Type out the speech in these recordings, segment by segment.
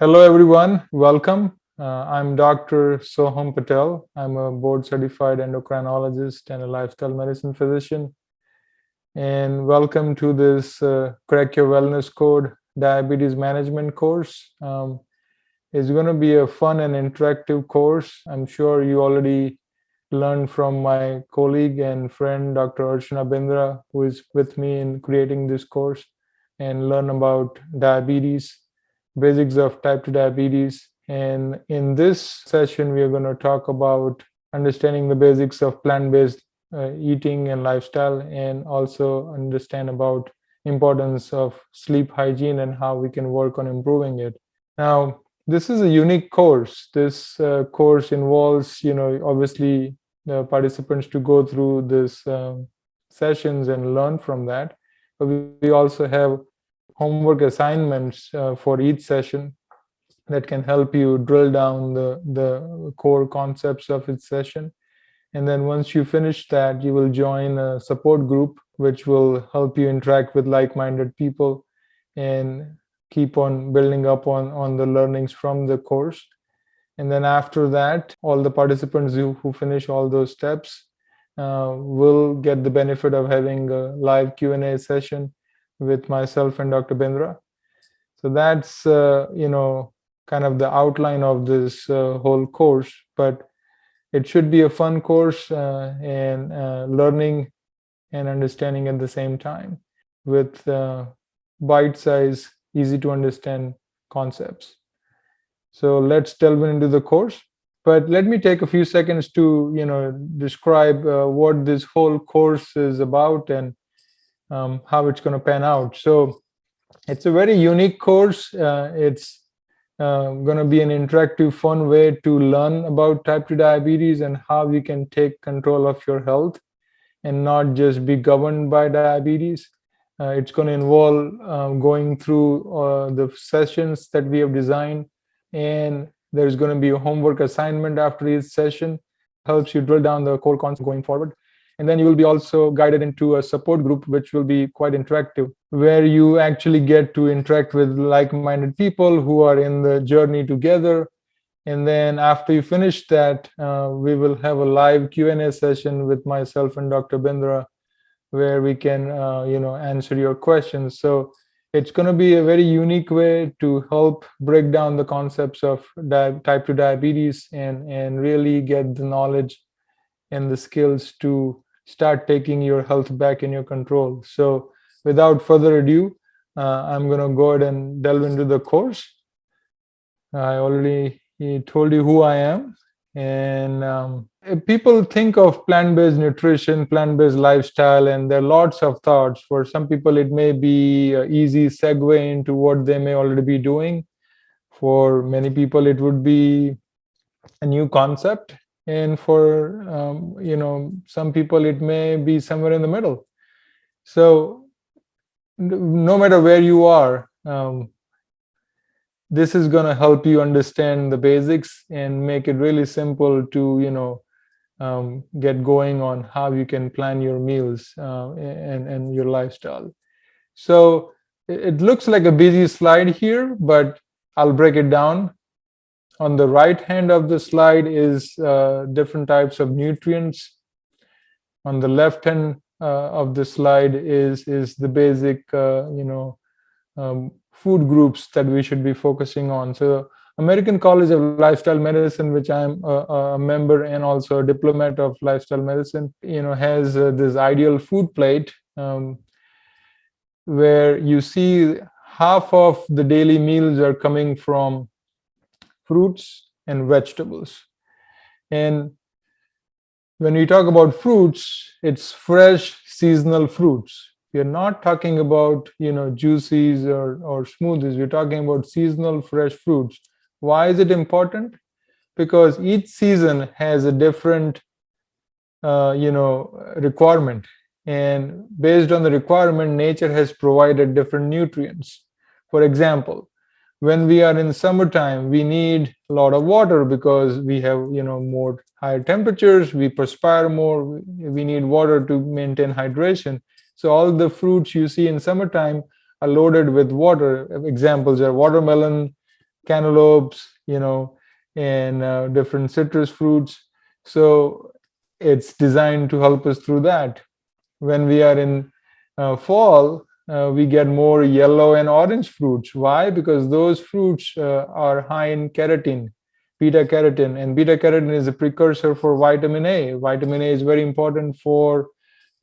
Hello, everyone. Welcome. I'm Dr. Soham Patel. I'm a board certified endocrinologist and a lifestyle medicine physician. And welcome to this Crack Your Wellness Code diabetes management course. It's going to be a fun and interactive course. I'm sure you already learned from my colleague and friend, Dr. Archana Bindra, who is with me in creating this course, and learn about diabetes, basics of type 2 diabetes. And in this session, we are going to talk about understanding the basics of plant-based eating and lifestyle, and also understand about importance of sleep hygiene and how we can work on improving it. Now, this is a unique course. This course involves, obviously the participants to go through this sessions and learn from that. But we also have homework assignments for each session that can help you drill down the core concepts of each session. And then once you finish that, you will join a support group, which will help you interact with like-minded people and keep on building up on the learnings from the course. And then after that, all the participants who finish all those steps will get the benefit of having a live Q&A session with myself and Dr. Bindra. So that's, kind of the outline of this whole course, but it should be a fun course and learning and understanding at the same time with bite-sized, easy to understand concepts. So let's delve into the course. But let me take a few seconds to, describe what this whole course is about and how it's going to pan out. So it's a very unique course. It's going to be an interactive, fun way to learn about type 2 diabetes and how you can take control of your health and not just be governed by diabetes. It's going to involve going through the sessions that we have designed, and there's going to be a homework assignment after each session, helps you drill down the core concepts going forward. And then you will be also guided into a support group, which will be quite interactive, where you actually get to interact with like-minded people who are in the journey together. And then after you finish that, we will have a live Q&A session with myself and Dr. Bindra, where we can, answer your questions. So it's going to be a very unique way to help break down the concepts of type 2 diabetes and really get the knowledge and the skills to start taking your health back in your control. So without further ado, I'm going to go ahead and delve into the course. I already told you who I am. And people think of plant-based nutrition, plant-based lifestyle, and there are lots of thoughts. For some people, it may be an easy segue into what they may already be doing. For many people, it would be a new concept. And for some people, it may be somewhere in the middle. So no matter where you are, this is going to help you understand the basics and make it really simple to get going on how you can plan your meals and your lifestyle. So it looks like a busy slide here, but I'll break it down. On the right hand of the slide is different types of nutrients. On the left hand of the slide is the basic, food groups that we should be focusing on. So American College of Lifestyle Medicine, which I'm a member and also a diplomat of lifestyle medicine, has this ideal food plate where you see half of the daily meals are coming from fruits and vegetables. And when we talk about fruits, it's fresh seasonal fruits. We're not talking about juices or smoothies. We're talking about seasonal fresh fruits. Why is it important? Because each season has a different requirement, and based on the requirement, nature has provided different nutrients. For example, when we are in summertime, we need a lot of water because we have more higher temperatures, we perspire more, we need water to maintain hydration. So all the fruits you see in summertime are loaded with water. Examples are watermelon, cantaloupes, and different citrus fruits. So it's designed to help us through that. When we are in fall, we get more yellow and orange fruits. Why? Because those fruits are high in keratin, beta carotene, and beta carotene is a precursor for vitamin A. Vitamin A is very important for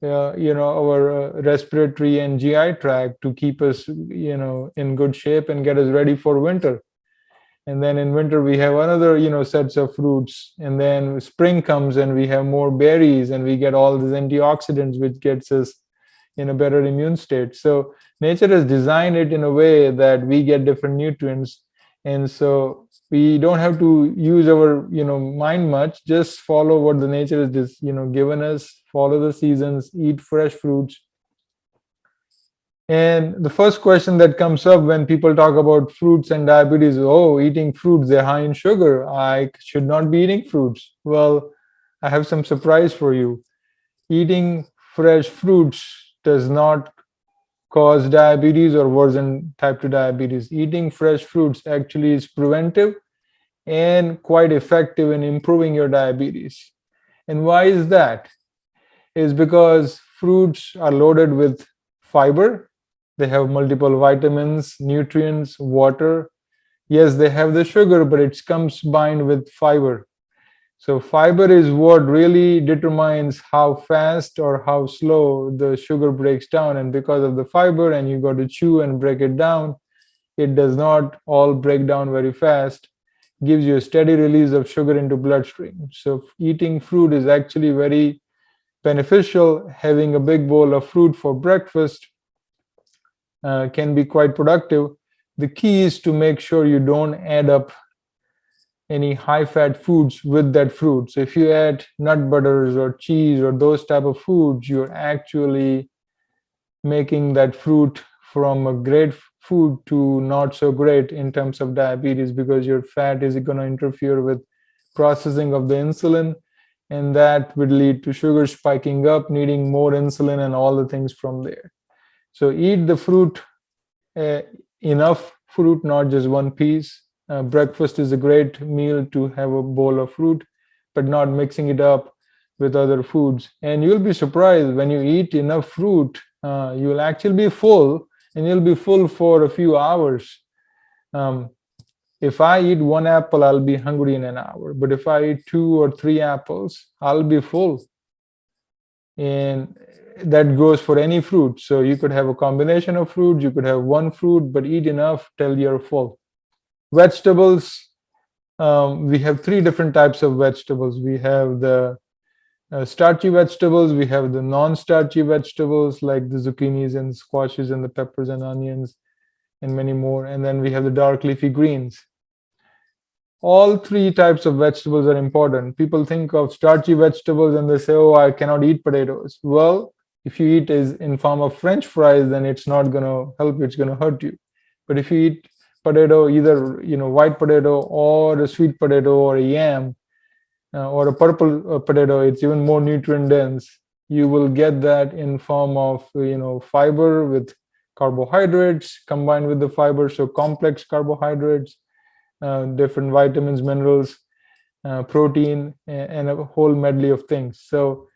our respiratory and GI tract to keep us in good shape and get us ready for winter. And then in winter we have another sets of fruits, and then spring comes and we have more berries and we get all these antioxidants which gets us in a better immune state. So nature has designed it in a way that we get different nutrients, and so we don't have to use our mind much. Just follow what the nature is given us, follow the seasons, eat fresh fruits. And the first question that comes up when people talk about fruits and diabetes, oh, eating fruits, they're high in sugar, I should not be eating fruits. Well, I have some surprise for you. Eating fresh fruits does not cause diabetes or worsen type 2 diabetes. Eating fresh fruits actually is preventive and quite effective in improving your diabetes. And why is that? Is because fruits are loaded with fiber. They have multiple vitamins, nutrients, water. Yes, they have the sugar, but it comes combined with fiber. So fiber is what really determines how fast or how slow the sugar breaks down. And because of the fiber, and you got to chew and break it down, it does not all break down very fast. Gives you a steady release of sugar into bloodstream. So eating fruit is actually very beneficial. Having a big bowl of fruit for breakfast can be quite productive. The key is to make sure you don't add up any high-fat foods with that fruit. So if you add nut butters or cheese or those type of foods, you're actually making that fruit from a great food to not so great in terms of diabetes, because your fat is going to interfere with processing of the insulin, and that would lead to sugar spiking up, needing more insulin and all the things from there. So eat the fruit, enough fruit, not just one piece. Breakfast is a great meal to have a bowl of fruit, but not mixing it up with other foods. And you'll be surprised when you eat enough fruit, you will actually be full, and you'll be full for a few hours. If I eat one apple, I'll be hungry in an hour. But if I eat 2 or 3 apples, I'll be full. And that goes for any fruit. So you could have a combination of fruits, you could have one fruit, but eat enough till you're full. Vegetables, we have 3 different types of vegetables. We have the starchy vegetables, we have the non-starchy vegetables like the zucchinis and squashes and the peppers and onions and many more. And then we have the dark leafy greens. All 3 types of vegetables are important. People think of starchy vegetables and they say, oh, I cannot eat potatoes. Well, if you eat is in form of French fries, then it's not going to help you, it's going to hurt you. But if you eat potato, either white potato or a sweet potato or a yam or a purple potato, it's even more nutrient dense. You will get that in form of fiber with carbohydrates combined with the fiber, so complex carbohydrates, different vitamins, minerals, protein, and a whole medley of things. So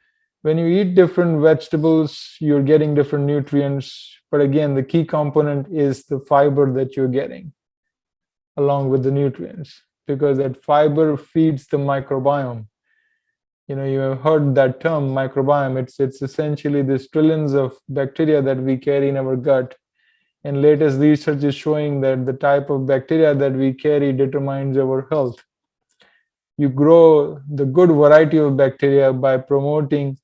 when you eat different vegetables, you're getting different nutrients. But again, the key component is the fiber that you're getting along with the nutrients, because that fiber feeds the microbiome. You have heard that term, microbiome. It's essentially these trillions of bacteria that we carry in our gut. And latest research is showing that the type of bacteria that we carry determines our health. You grow the good variety of bacteria by promoting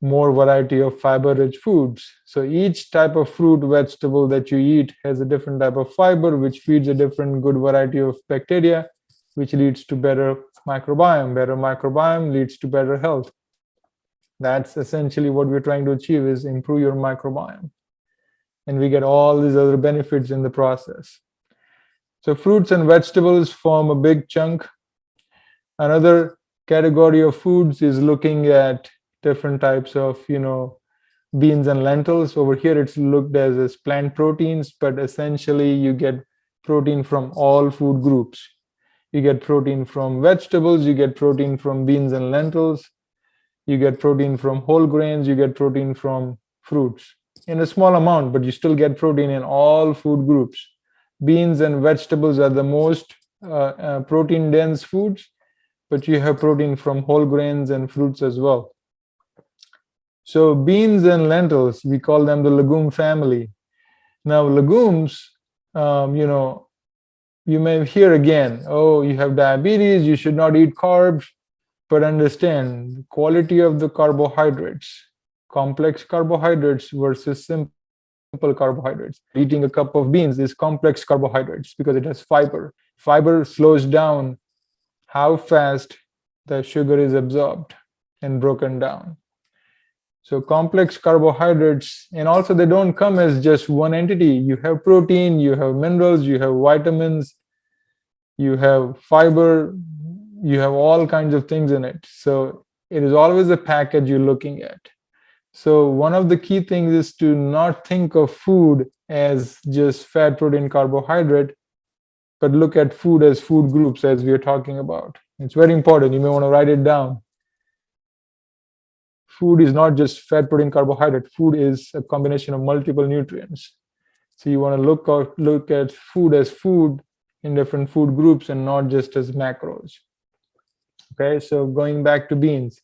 more variety of fiber-rich foods. So each type of fruit, vegetable that you eat has a different type of fiber, which feeds a different good variety of bacteria, which leads to better microbiome. Better microbiome leads to better health. That's essentially what we're trying to achieve, is improve your microbiome. And we get all these other benefits in the process. So fruits and vegetables form a big chunk. Another category of foods is looking at different types of, beans and lentils. Over here, it's looked as plant proteins, but essentially you get protein from all food groups. You get protein from vegetables, you get protein from beans and lentils, you get protein from whole grains, you get protein from fruits in a small amount, but you still get protein in all food groups. Beans and vegetables are the most protein dense foods, but you have protein from whole grains and fruits as well. So beans and lentils, we call them the legume family. Now legumes, you may hear again, oh, you have diabetes, you should not eat carbs, but understand the quality of the carbohydrates, complex carbohydrates versus simple carbohydrates. Eating a cup of beans is complex carbohydrates because it has fiber. Fiber slows down how fast the sugar is absorbed and broken down. So complex carbohydrates, and also they don't come as just one entity. You have protein, you have minerals, you have vitamins, you have fiber, you have all kinds of things in it. So it is always a package you're looking at. So one of the key things is to not think of food as just fat, protein, carbohydrate, but look at food as food groups, as we are talking about. It's very important. You may want to write it down. Food is not just fat, protein, carbohydrate. Food is a combination of multiple nutrients. So you want to look at food as food in different food groups and not just as macros. Okay, so going back to beans.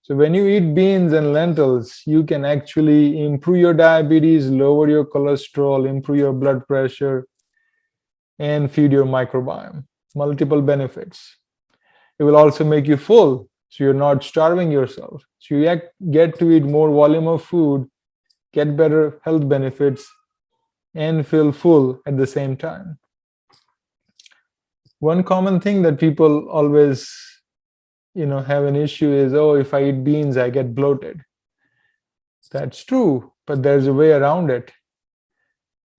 So when you eat beans and lentils, you can actually improve your diabetes, lower your cholesterol, improve your blood pressure, and feed your microbiome. Multiple benefits. It will also make you full, so you're not starving yourself. So you get to eat more volume of food, get better health benefits, and feel full at the same time. One common thing that people always have an issue is, oh, if I eat beans, I get bloated. That's true, but there's a way around it.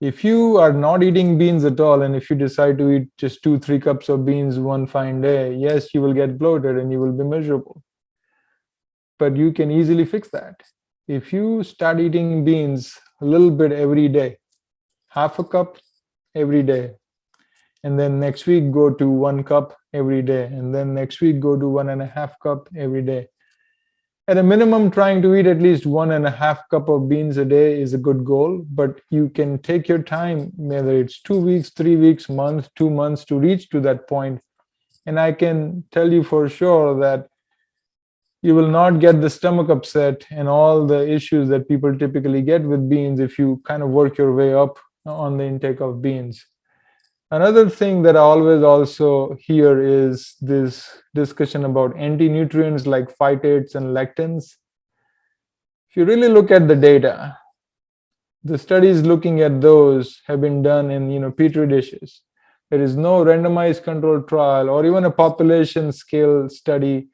If you are not eating beans at all, and if you decide to eat just 2-3 cups of beans one fine day, yes, you will get bloated and you will be miserable. But you can easily fix that. If you start eating beans a little bit every day, half a cup every day, and then next week go to 1 cup every day, and then next week go to 1.5 cup every day. At a minimum, trying to eat at least 1.5 cup of beans a day is a good goal, but you can take your time, whether it's 2 weeks, 3 weeks, month, 2 months to reach to that point. And I can tell you for sure that you will not get the stomach upset and all the issues that people typically get with beans if you kind of work your way up on the intake of beans. Another thing that I always also hear is this discussion about anti-nutrients like phytates and lectins. If you really look at the data, the studies looking at those have been done in petri dishes. There is no randomized controlled trial or even a population scale study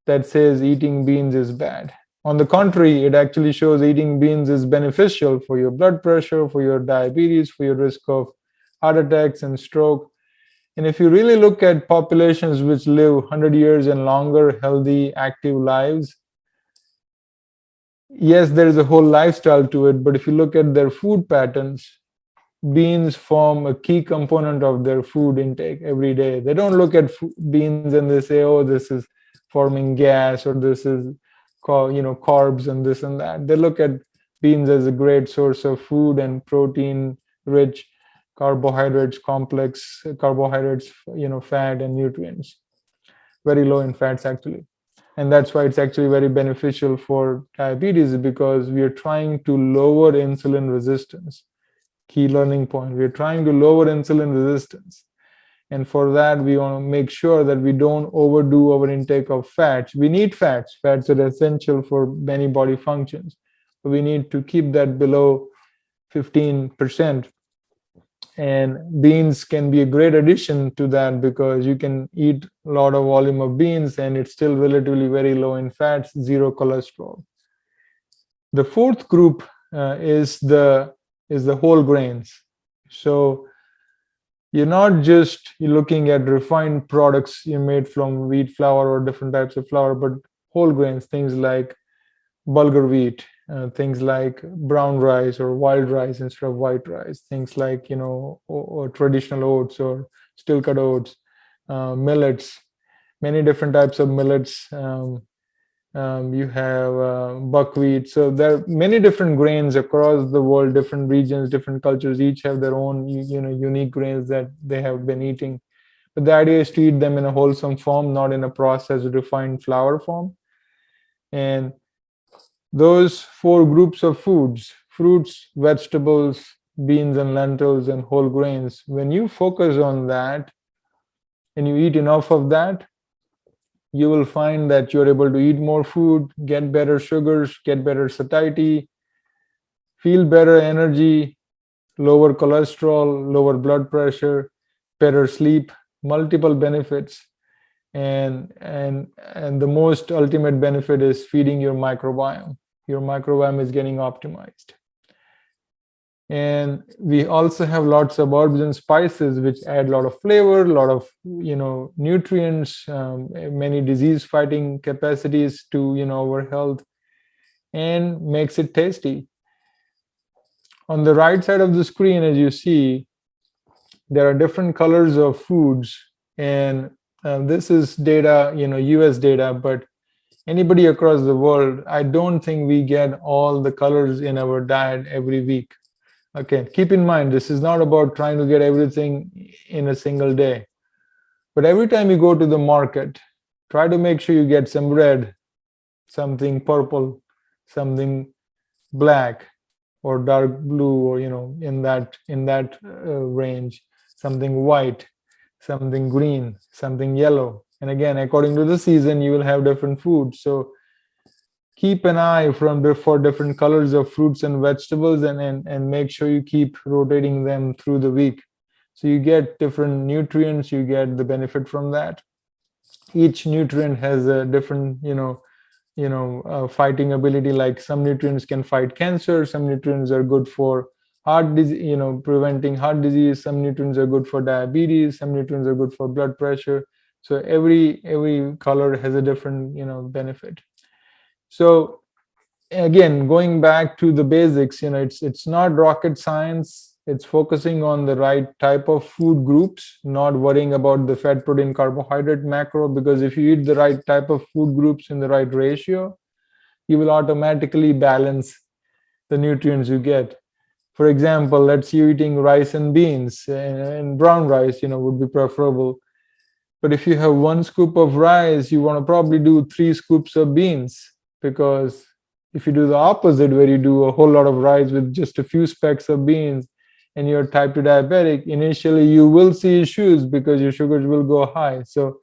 that says eating beans is bad. On the contrary, it actually shows eating beans is beneficial for your blood pressure, for your diabetes, for your risk of heart attacks and stroke. And if you really look at populations which live 100 years and longer, healthy, active lives, yes, there is a whole lifestyle to it, but if you look at their food patterns, beans form a key component of their food intake every day. They don't look at beans and they say, oh, this is forming gas, or this is carbs and this and that. They look at beans as a great source of food and protein rich carbohydrates, complex carbohydrates, fat and nutrients, very low in fats actually. And that's why it's actually very beneficial for diabetes, because we are trying to lower insulin resistance. Key learning point, we're trying to lower insulin resistance. And for that, we want to make sure that we don't overdo our intake of fats. We need fats. Fats are essential for many body functions. But we need to keep that below 15%. And beans can be a great addition to that, because you can eat a lot of volume of beans and it's still relatively very low in fats, zero cholesterol. The fourth group is the whole grains. So you're not just looking at refined products made from wheat flour or different types of flour, but whole grains, things like bulgur wheat, things like brown rice or wild rice instead of white rice, things like, or traditional oats or still cut oats, millets, many different types of millets. You have buckwheat. So there are many different grains across the world, different regions, different cultures, each have their own, unique grains that they have been eating. But the idea is to eat them in a wholesome form, not in a processed, refined flour form. And those four groups of foods, fruits, vegetables, beans and lentils, and whole grains, when you focus on that and you eat enough of that, you will find that you're able to eat more food, get better sugars, get better satiety, feel better energy, lower cholesterol, lower blood pressure, better sleep, multiple benefits. And the most ultimate benefit is feeding your microbiome. Your microbiome is getting optimized. And we also have lots of herbs and spices which add a lot of flavor, a lot of nutrients, many disease fighting capacities to our health, and makes it tasty. On the right side of the screen, as you see, there are different colors of foods, and this is data, US data, but anybody across the world, I don't think we get all the colors in our diet every week. Okay, keep in mind, this is not about trying to get everything in a single day. But every time you go to the market, try to make sure you get some red, something purple, something black or dark blue, or in that range, something white, something green, something yellow. And again, according to the season, you will have different foods. So keep an eye for different colors of fruits and vegetables, and make sure you keep rotating them through the week. So you get different nutrients, you get the benefit from that. Each nutrient has a different, fighting ability. Like some nutrients can fight cancer, some nutrients are good for heart disease, preventing heart disease, some nutrients are good for diabetes, some nutrients are good for blood pressure. So every color has a different, benefit. So again, going back to the basics, it's not rocket science. It's focusing on the right type of food groups, not worrying about the fat, protein, carbohydrate macro, because if you eat the right type of food groups in the right ratio, you will automatically balance the nutrients you get. For example, let's say you're eating rice and beans, and brown rice, would be preferable. But if you have 1 scoop of rice, you want to probably do 3 scoops of beans, because if you do the opposite, where you do a whole lot of rice with just a few specks of beans, and you're type 2 diabetic, initially you will see issues because your sugars will go high. So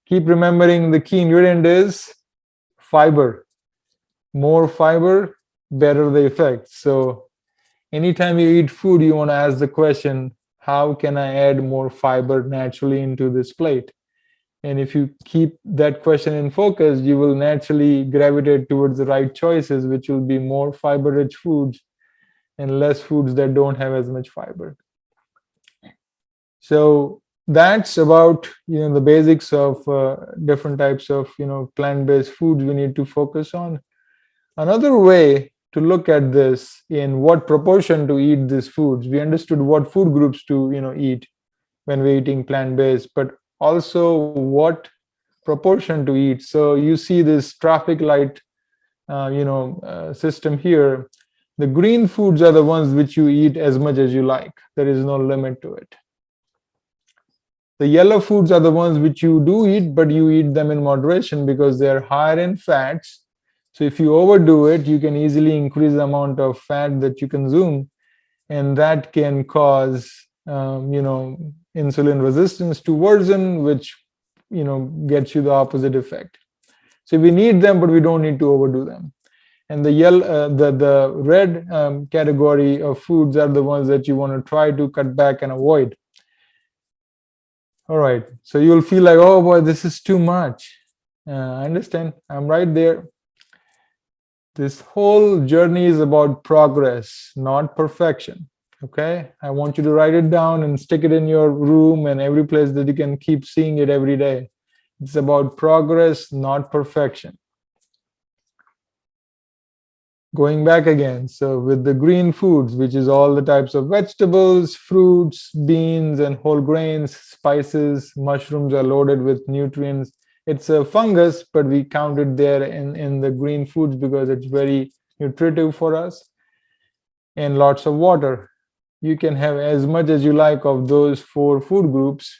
keep remembering the key ingredient is fiber. More fiber, better the effect. So anytime you eat food, you want to ask the question, how can I add more fiber naturally into this plate? And if you keep that question in focus, you will naturally gravitate towards the right choices, which will be more fiber-rich foods and less foods that don't have as much fiber. So that's about the basics of different types of plant-based foods we need to focus on. Another way to look at this, in what proportion to eat these foods. We understood what food groups to eat when we're eating plant-based, but also what proportion to eat. So you see this traffic light system here. The green foods are the ones which you eat as much as you like. There is no limit to it. The yellow foods are the ones which you do eat, but you eat them in moderation because they are higher in fats. So if you overdo it, you can easily increase the amount of fat that you consume, and that can cause insulin resistance to worsen, which gets you the opposite effect. So we need them, but we don't need to overdo them. And the red category of foods are the ones that you want to try to cut back and avoid. All right, so you'll feel like, oh boy, this is too much. I understand, I'm right there. This whole journey is about progress, not perfection. Okay, I want you to write it down and stick it in your room and every place that you can keep seeing it every day. It's about progress, not perfection. Going back again, so with the green foods, which is all the types of vegetables, fruits, beans, and whole grains, spices, mushrooms are loaded with nutrients. It's a fungus, but we count it there in the green foods because it's very nutritive for us. And lots of water. You can have as much as you like of those four food groups.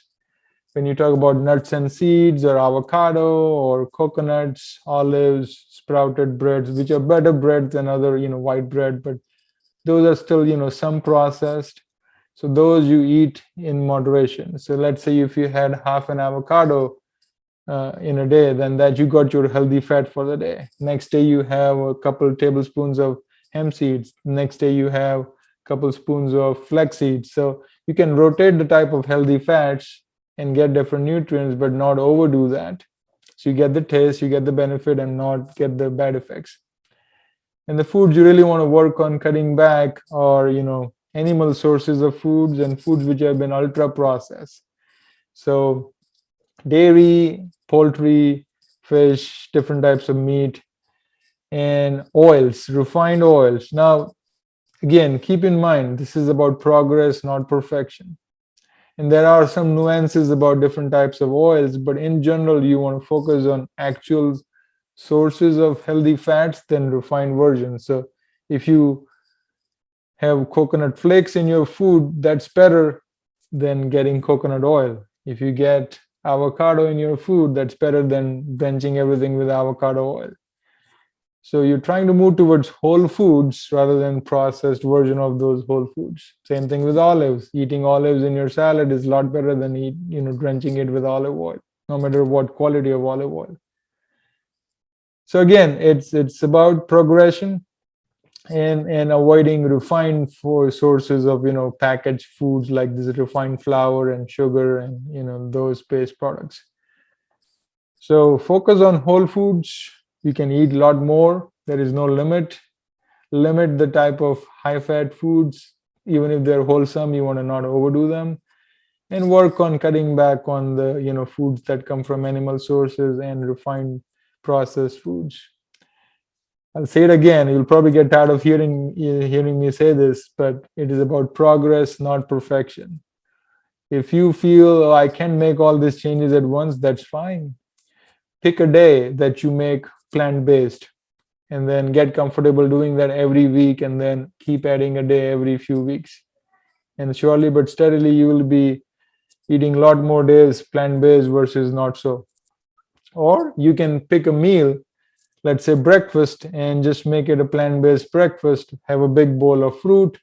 When you talk about nuts and seeds or avocado or coconuts, olives, sprouted breads, which are better breads than other, white bread, but those are still, some processed. So those you eat in moderation. So let's say if you had half an avocado in a day, then that you got your healthy fat for the day. Next day you have a couple tablespoons of hemp seeds. Next day you have a couple spoons of flax seeds. So you can rotate the type of healthy fats and get different nutrients, but not overdo that. So you get the taste, you get the benefit, and not get the bad effects. And the foods you really want to work on cutting back are, animal sources of foods and foods which have been ultra processed. So dairy, poultry, fish, different types of meat, and oils, refined oils. Now, again, keep in mind, this is about progress, not perfection. And there are some nuances about different types of oils, but in general, you want to focus on actual sources of healthy fats than refined versions. So if you have coconut flakes in your food, that's better than getting coconut oil. If you get avocado in your food, that's better than drenching everything with avocado oil. So you're trying to move towards whole foods rather than processed version of those whole foods. Same thing with olives. Eating olives in your salad is a lot better than drenching it with olive oil, no matter what quality of olive oil. So again, it's about progression and avoiding refined for sources of packaged foods like this refined flour and sugar and those based products. So focus on whole foods. You can eat a lot more. There is no limit. Limit the type of high fat foods. Even if they're wholesome, you want to not overdo them. And work on cutting back on the foods that come from animal sources and refined processed foods. I'll say it again. You'll probably get tired of hearing me say this, but it is about progress, not perfection. If you feel, oh, I can't make all these changes at once, that's fine. Pick a day that you make plant-based and then get comfortable doing that every week and then keep adding a day every few weeks. And surely but steadily, you will be eating a lot more days plant-based versus not so. Or you can pick a meal, let's say breakfast, and just make it a plant-based breakfast. Have a big bowl of fruit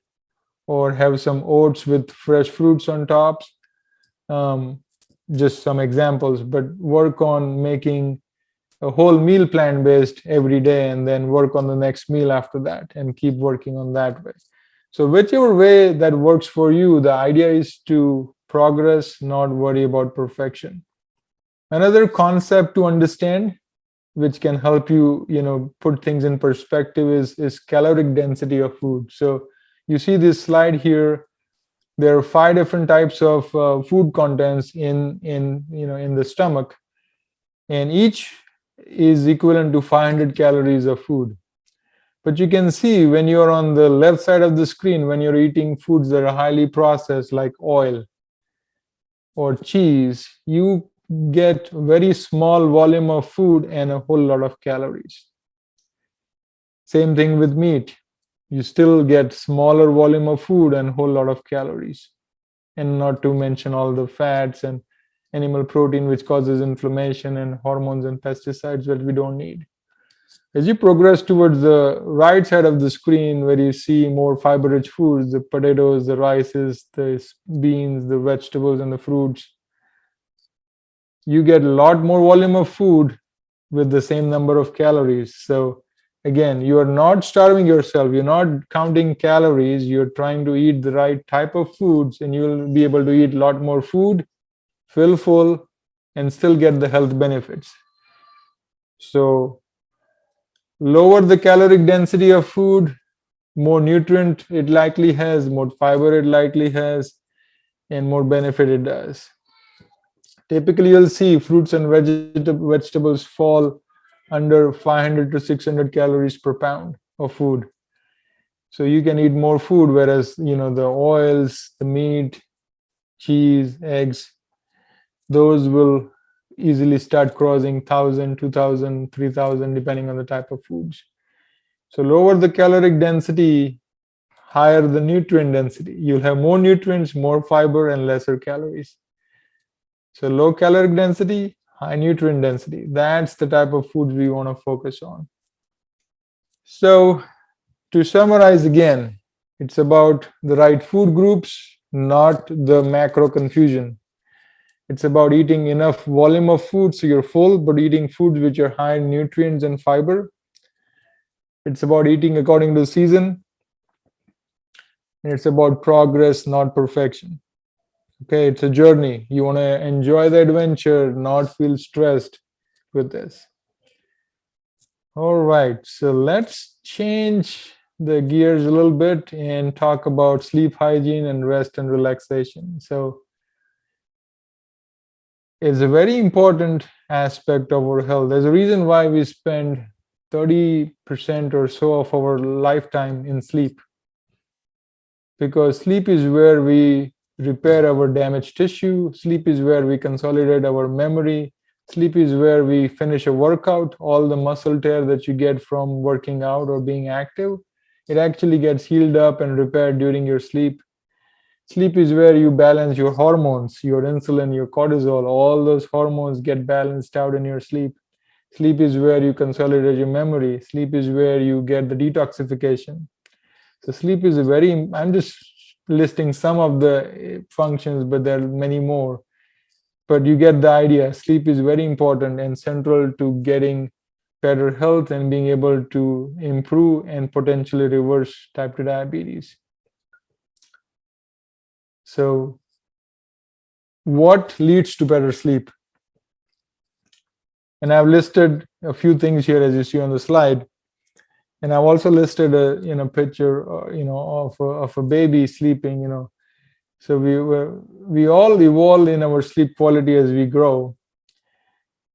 or have some oats with fresh fruits on top. Just some examples, but work on making a whole meal plant-based every day and then work on the next meal after that and keep working on that way. So whichever way that works for you, the idea is to progress, not worry about perfection. Another concept to understand, which can help you, put things in perspective, is caloric density of food. So you see this slide here. There are 5 different types of food contents in the stomach, and each is equivalent to 500 calories of food. But you can see when you're on the left side of the screen, when you're eating foods that are highly processed like oil or cheese, you get very small volume of food and a whole lot of calories. Same thing with meat. You still get smaller volume of food and a whole lot of calories. And not to mention all the fats and animal protein, which causes inflammation and hormones and pesticides that we don't need. As you progress towards the right side of the screen, where you see more fiber-rich foods, the potatoes, the rices, the beans, the vegetables, and the fruits, you get a lot more volume of food with the same number of calories. So again, you are not starving yourself. You're not counting calories. You're trying to eat the right type of foods, and you'll be able to eat a lot more food, feel full, and still get the health benefits. So lower the caloric density of food, more nutrient it likely has, more fiber it likely has, and more benefit it does. Typically, you'll see fruits and vegetables fall under 500 to 600 calories per pound. of food. So you can eat more food, whereas the oils, the meat, cheese, eggs, those will easily start crossing 1,000, 2,000, 3,000, depending on the type of foods. So lower the caloric density, higher the nutrient density. You'll have more nutrients, more fiber, and lesser calories. So low caloric density, high nutrient density. That's the type of foods we want to focus on. So to summarize again, it's about the right food groups, not the macro confusion. It's about eating enough volume of food so you're full, but eating foods which are high in nutrients and fiber. It's about eating according to the season. And it's about progress, not perfection. Okay, it's a journey. You want to enjoy the adventure, not feel stressed with this. All right, so let's change the gears a little bit and talk about sleep hygiene and rest and relaxation. So it's a very important aspect of our health. There's a reason why we spend 30% or so of our lifetime in sleep, because sleep is where we repair our damaged tissue. Sleep is where we consolidate our memory. Sleep is where we finish a workout. All the muscle tear that you get from working out or being active, it actually gets healed up and repaired during your sleep. Sleep is where you balance your hormones, your insulin, your cortisol. All those hormones get balanced out in your sleep. Sleep is where you consolidate your memory. Sleep is where you get the detoxification. So sleep is I'm just listing some of the functions, but there are many more. But you get the idea. Sleep is very important and central to getting better health and being able to improve and potentially reverse type 2 diabetes. So what leads to better sleep? And I've listed a few things here, as you see on the slide. And I've also listed a picture of a baby sleeping. So we all evolve in our sleep quality as we grow,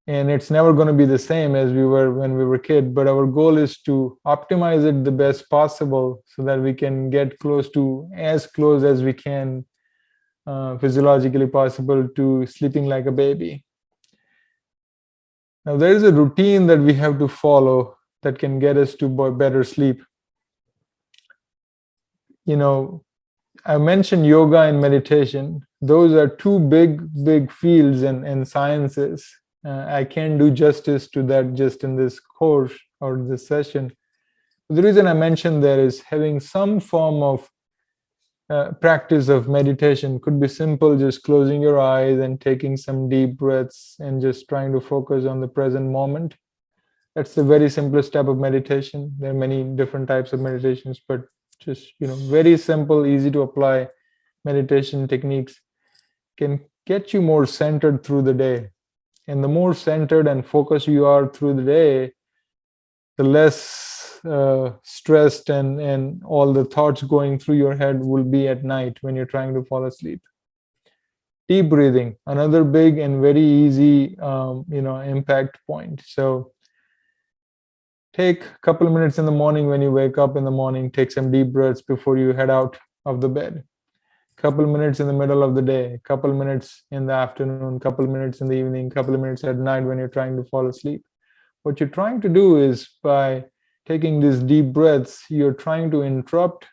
and it's never going to be the same as we were when we were kids. But our goal is to optimize it the best possible so that we can get as close as we can, physiologically possible, to sleeping like a baby. Now there is a routine that we have to follow that can get us to better sleep. I mentioned yoga and meditation. Those are two big fields and sciences. I can't do justice to that just in this course or this session. The reason I mentioned that is having some form of practice of meditation. Could be simple, just closing your eyes and taking some deep breaths and just trying to focus on the present moment. That's the very simplest type of meditation. There are many different types of meditations, but just very simple, easy to apply meditation techniques can get you more centered through the day. And the more centered and focused you are through the day, the less stressed and all the thoughts going through your head will be at night when you're trying to fall asleep. Deep breathing, another big and very easy impact point. So take a couple of minutes in the morning when you wake up in the morning, take some deep breaths before you head out of the bed. Couple of minutes in the middle of the day, couple of minutes in the afternoon, couple of minutes in the evening, couple of minutes at night when you're trying to fall asleep. What you're trying to do is, by taking these deep breaths, you're trying to interrupt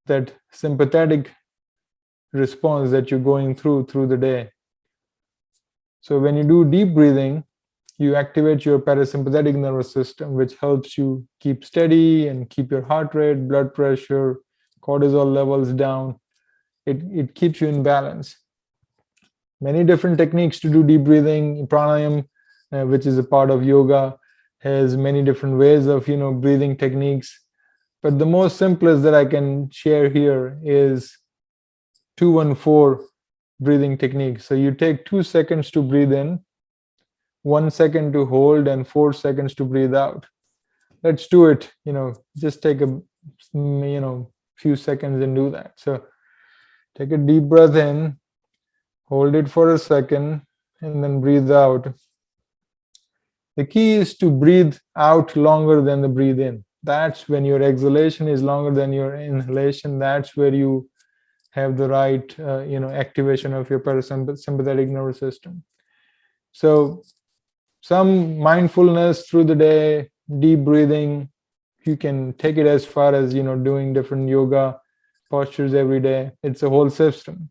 that sympathetic response that you're going through the day. So when you do deep breathing, you activate your parasympathetic nervous system, which helps you keep steady and keep your heart rate, blood pressure, cortisol levels down. It keeps you in balance. Many different techniques to do deep breathing. Pranayam, which is a part of yoga, has many different ways of breathing techniques. But the most simplest that I can share here is 2-1-4 breathing technique. So you take 2 seconds to breathe in, 1 second to hold, and 4 seconds to breathe out. Let's do it. Just take a few seconds and do that. So take a deep breath in, hold it for a second, and then breathe out. The key is to breathe out longer than the breathe in. That's when your exhalation is longer than your inhalation. That's where you have the right, activation of your parasympathetic nervous system. So some mindfulness through the day, deep breathing. You can take it as far as, doing different yoga postures every day. It's a whole system.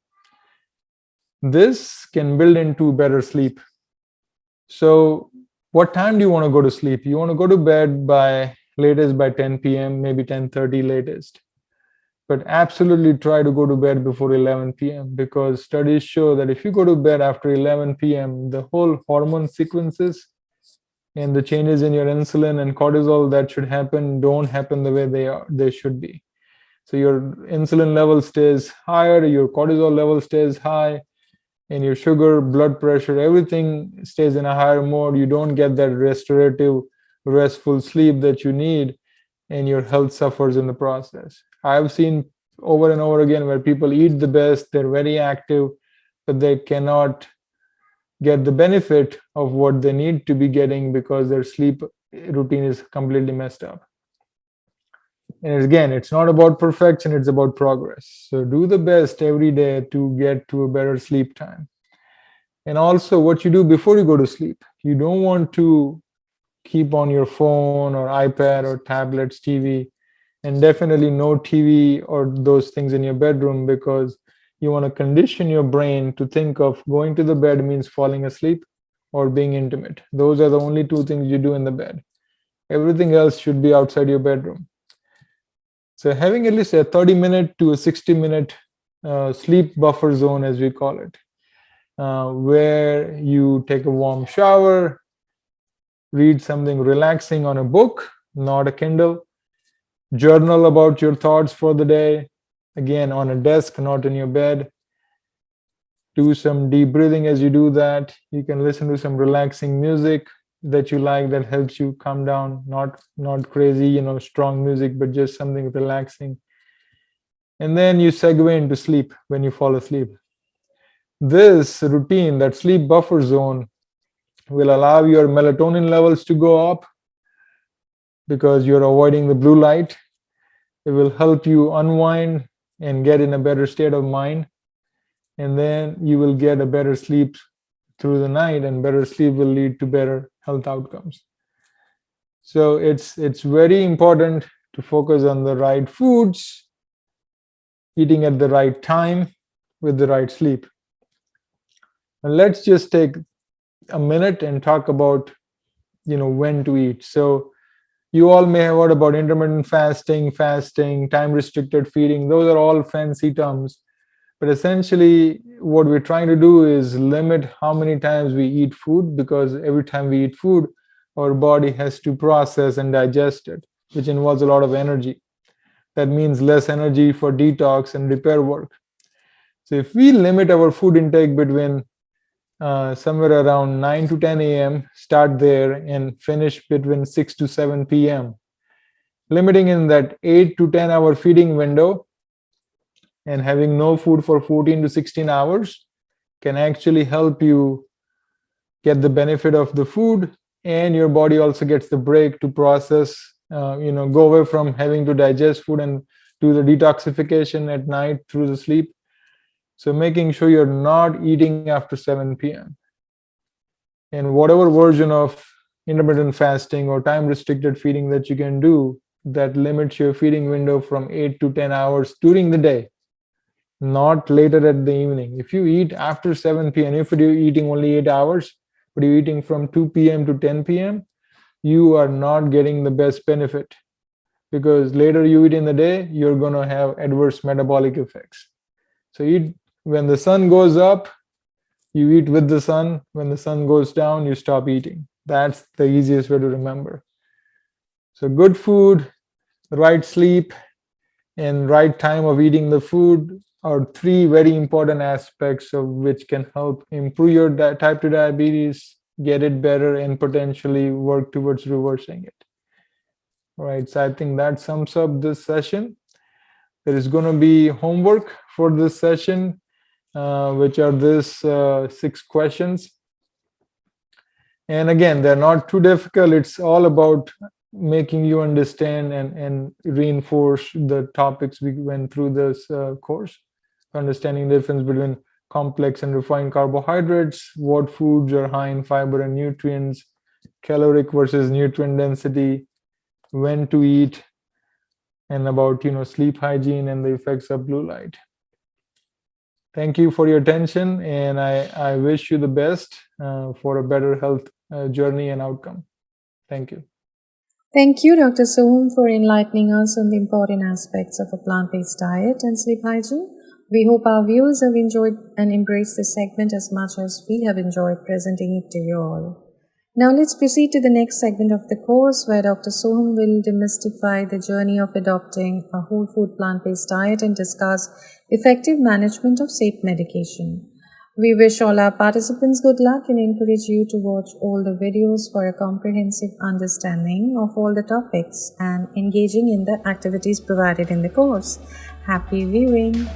This can build into better sleep. So what time do you want to go to sleep? You want to go to bed by latest by 10 p.m., maybe 10:30 latest. But absolutely try to go to bed before 11 p.m. because studies show that if you go to bed after 11 p.m., the whole hormone sequences and the changes in your insulin and cortisol that should happen don't happen the way they should be. So your insulin level stays higher, your cortisol level stays high, and your sugar, blood pressure, everything stays in a higher mode. You don't get that restorative, restful sleep that you need, and your health suffers in the process. I've seen over and over again where people eat the best, they're very active, but they cannot get the benefit of what they need to be getting because their sleep routine is completely messed up. And again, it's not about perfection, it's about progress. So do the best every day to get to a better sleep time. And also what you do before you go to sleep. You don't want to keep on your phone or iPad or tablets, TV, and definitely no TV or those things in your bedroom because you want to condition your brain to think of going to the bed means falling asleep or being intimate. Those are the only two things you do in the bed. Everything else should be outside your bedroom. So having at least a 30-minute to a 60-minute sleep buffer zone, as we call it, where you take a warm shower, read something relaxing on a book, not a Kindle, journal about your thoughts for the day, again on a desk, not in your bed. Do some deep breathing as you do that. You can listen to some relaxing music that you like that helps you calm down, not crazy, strong music, but just something relaxing. And then you segue into sleep when you fall asleep. This routine, that sleep buffer zone, will allow your melatonin levels to go up because you're avoiding the blue light. It will help you unwind and get in a better state of mind. And then you will get a better sleep through the night, and better sleep will lead to better health outcomes. So it's very important to focus on the right foods, eating at the right time with the right sleep. And let's just take a minute and talk about when to eat. So you all may have heard about intermittent fasting, time restricted feeding. Those are all fancy terms. But essentially, what we're trying to do is limit how many times we eat food, because every time we eat food, our body has to process and digest it, which involves a lot of energy. That means less energy for detox and repair work. So if we limit our food intake between somewhere around 9 to 10 a.m., start there and finish between 6 to 7 p.m., limiting in that 8 to 10 hour feeding window, and having no food for 14 to 16 hours can actually help you get the benefit of the food, and your body also gets the break to process, go away from having to digest food and do the detoxification at night through the sleep. So making sure you're not eating after 7 p.m. And whatever version of intermittent fasting or time restricted feeding that you can do that limits your feeding window from 8 to 10 hours during the day, not later at the evening. If you eat after 7 p.m., if you're eating only 8 hours, but you're eating from 2 p.m. to 10 p.m., you are not getting the best benefit, because later you eat in the day, you're going to have adverse metabolic effects. So eat when the sun goes up, you eat with the sun. When the sun goes down, you stop eating. That's the easiest way to remember. So good food, right sleep, and right time of eating the food are three very important aspects of which can help improve your type 2 diabetes, get it better, and potentially work towards reversing it. All right, so I think that sums up this session. There is going to be homework for this session, which are these 6 questions. And again, they're not too difficult. It's all about making you understand and reinforce the topics we went through this course, understanding the difference between complex and refined carbohydrates, what foods are high in fiber and nutrients, caloric versus nutrient density, when to eat, and about sleep hygiene and the effects of blue light. Thank you for your attention, and I wish you the best for a better health journey and outcome. Thank you. Thank you, Dr. Soham, for enlightening us on the important aspects of a plant-based diet and sleep hygiene. We hope our viewers have enjoyed and embraced this segment as much as we have enjoyed presenting it to you all. Now let's proceed to the next segment of the course, where Dr. Soham will demystify the journey of adopting a whole food plant-based diet and discuss effective management of safe medication. We wish all our participants good luck and encourage you to watch all the videos for a comprehensive understanding of all the topics and engaging in the activities provided in the course. Happy viewing!